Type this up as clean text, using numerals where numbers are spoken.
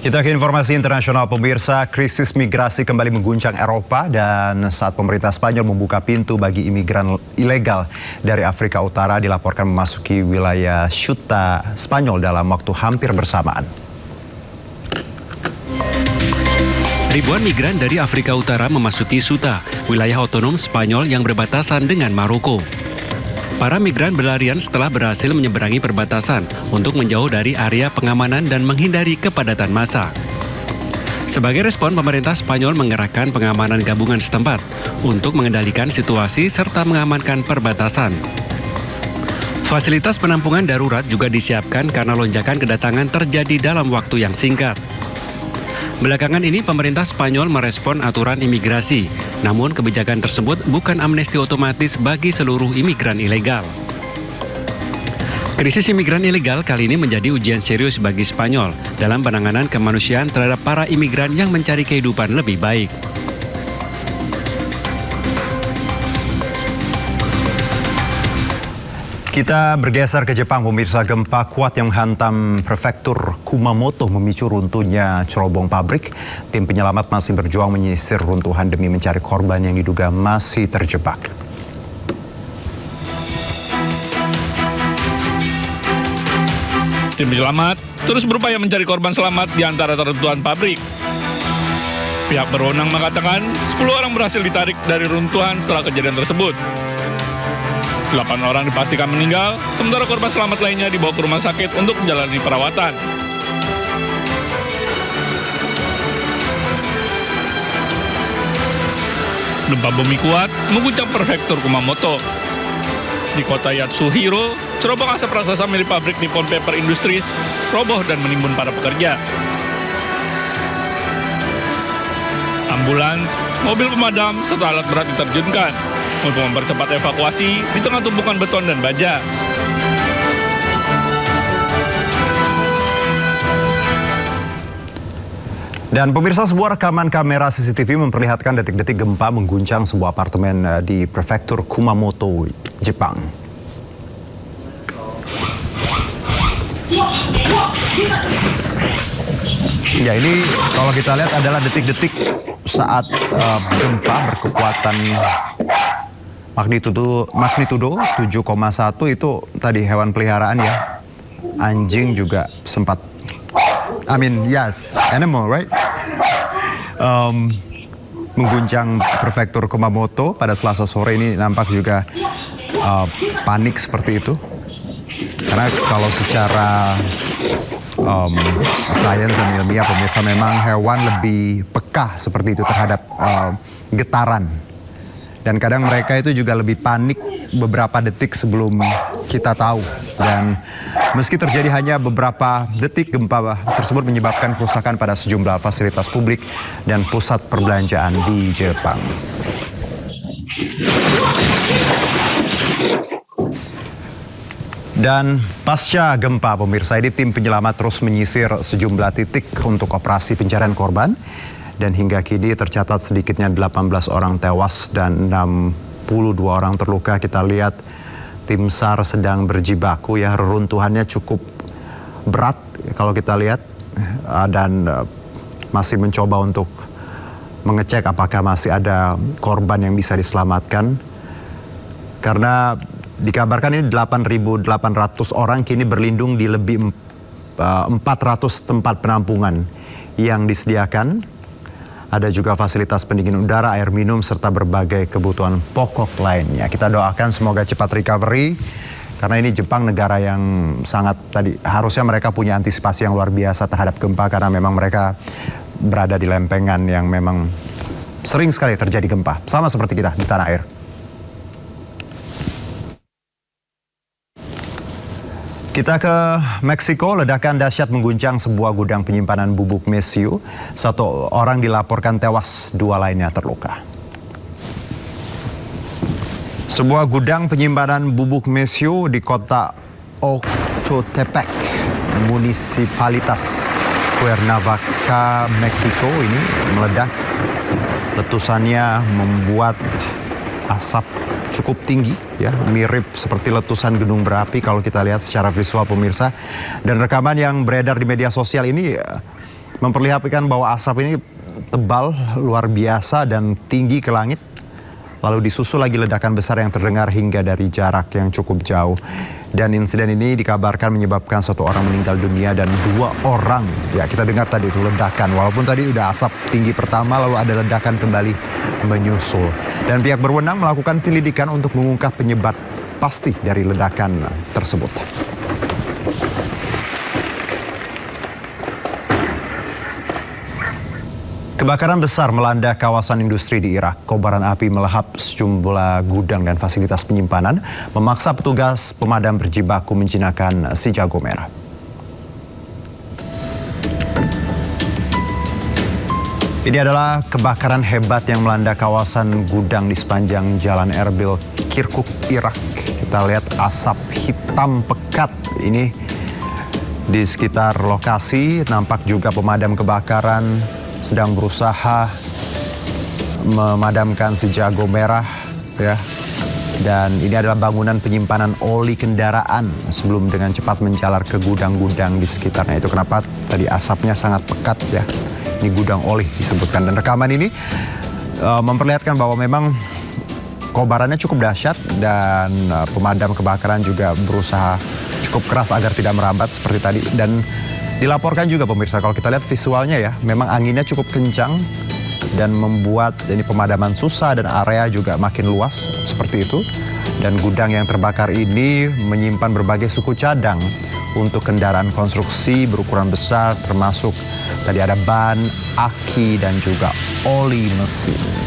Kita ke informasi internasional, pemirsa. Krisis migrasi kembali mengguncang Eropa dan saat pemerintah Spanyol membuka pintu bagi imigran ilegal dari Afrika Utara dilaporkan memasuki wilayah Ceuta, Spanyol dalam waktu hampir bersamaan. Ribuan migran dari Afrika Utara memasuki Ceuta, wilayah otonom Spanyol yang berbatasan dengan Maroko. Para migran berlarian setelah berhasil menyeberangi perbatasan untuk menjauh dari area pengamanan dan menghindari kepadatan massa. Sebagai respon, pemerintah Spanyol mengerahkan pengamanan gabungan setempat untuk mengendalikan situasi serta mengamankan perbatasan. Fasilitas penampungan darurat juga disiapkan karena lonjakan kedatangan terjadi dalam waktu yang singkat. Belakangan ini pemerintah Spanyol merespon aturan imigrasi, namun kebijakan tersebut bukan amnesti otomatis bagi seluruh imigran ilegal. Krisis imigran ilegal kali ini menjadi ujian serius bagi Spanyol dalam penanganan kemanusiaan terhadap para imigran yang mencari kehidupan lebih baik. Kita bergeser ke Jepang, pemirsa. Gempa kuat yang menghantam prefektur Kumamoto memicu runtuhnya cerobong pabrik. Tim penyelamat masih berjuang menyisir runtuhan demi mencari korban yang diduga masih terjebak. Tim penyelamat terus berupaya mencari korban selamat di antara reruntuhan pabrik. Pihak berwenang mengatakan 10 orang berhasil ditarik dari runtuhan setelah kejadian tersebut. 8 orang dipastikan meninggal, sementara korban selamat lainnya dibawa ke rumah sakit untuk menjalani perawatan. Gempa bumi kuat mengguncang prefektur Kumamoto. Di kota Yatsuhiro, cerobong asap raksasa milik pabrik Nippon Paper Industries roboh dan menimbun para pekerja. Ambulans, mobil pemadam, serta alat berat diterjunkan untuk mempercepat evakuasi di tengah tumpukan beton dan baja. Dan pemirsa, sebuah rekaman kamera CCTV memperlihatkan detik-detik gempa mengguncang sebuah apartemen di prefektur Kumamoto, Jepang. Ya, ini kalau kita lihat adalah detik-detik saat gempa berkekuatan magnitudo 7,1 itu tadi hewan peliharaan ya. Anjing juga sempat, animal, right? Mengguncang prefektur Kumamoto pada Selasa sore ini nampak juga panik seperti itu. Karena kalau secara sains dan ilmiah, pemirsa, memang hewan lebih peka seperti itu terhadap getaran. Dan kadang mereka itu juga lebih panik beberapa detik sebelum kita tahu. Dan meski terjadi hanya beberapa detik, gempa tersebut menyebabkan kerusakan pada sejumlah fasilitas publik dan pusat perbelanjaan di Jepang. Dan pasca gempa, pemirsa, ini tim penyelamat terus menyisir sejumlah titik untuk operasi pencarian korban. Dan hingga kini tercatat sedikitnya 18 orang tewas dan 62 orang terluka. Kita lihat tim SAR sedang berjibaku ya, reruntuhannya cukup berat kalau kita lihat. Dan masih mencoba untuk mengecek apakah masih ada korban yang bisa diselamatkan. Karena dikabarkan ini 8.800 orang kini berlindung di lebih 400 tempat penampungan yang disediakan. Ada juga fasilitas pendingin udara, air minum, serta berbagai kebutuhan pokok lainnya. Kita doakan semoga cepat recovery, karena ini Jepang negara yang sangat harusnya mereka punya antisipasi yang luar biasa terhadap gempa, karena memang mereka berada di lempengan yang memang sering sekali terjadi gempa. Sama seperti kita di tanah air. Kita ke Meksiko, ledakan dahsyat mengguncang sebuah gudang penyimpanan bubuk mesiu. 1 orang dilaporkan tewas, 2 lainnya terluka. Sebuah gudang penyimpanan bubuk mesiu di kota Ocotepeque, munisipalitas Cuernavaca, Meksiko ini meledak. Letusannya membuat asap cukup tinggi ya, mirip seperti letusan gunung berapi kalau kita lihat secara visual, pemirsa. Dan rekaman yang beredar di media sosial ini memperlihatkan bahwa asap ini tebal, luar biasa dan tinggi ke langit. Lalu disusul lagi ledakan besar yang terdengar hingga dari jarak yang cukup jauh. Dan insiden ini dikabarkan menyebabkan 1 orang meninggal dunia dan 2 orang, ya kita dengar tadi itu ledakan. Walaupun tadi udah asap tinggi pertama, lalu ada ledakan kembali menyusul. Dan pihak berwenang melakukan penyelidikan untuk mengungkap penyebab pasti dari ledakan tersebut. Kebakaran besar melanda kawasan industri di Irak. Kobaran api melahap sejumlah gudang dan fasilitas penyimpanan, memaksa petugas pemadam berjibaku menjinakkan si jago merah. Ini adalah kebakaran hebat yang melanda kawasan gudang di sepanjang Jalan Erbil, Kirkuk, Irak. Kita lihat asap hitam pekat ini di sekitar lokasi. Nampak juga pemadam kebakaran sedang berusaha memadamkan si jago merah, ya. Dan ini adalah bangunan penyimpanan oli kendaraan sebelum dengan cepat menjalar ke gudang-gudang di sekitarnya. Itu kenapa tadi asapnya sangat pekat, ya. Ini gudang oli disebutkan. Dan rekaman ini memperlihatkan bahwa memang kobarannya cukup dahsyat dan pemadam kebakaran juga berusaha cukup keras agar tidak merambat seperti tadi. Dan dilaporkan juga pemirsa, kalau kita lihat visualnya ya, memang anginnya cukup kencang dan membuat ini pemadaman susah dan area juga makin luas seperti itu. Dan gudang yang terbakar ini menyimpan berbagai suku cadang untuk kendaraan konstruksi berukuran besar, termasuk tadi ada ban, aki dan juga oli mesin.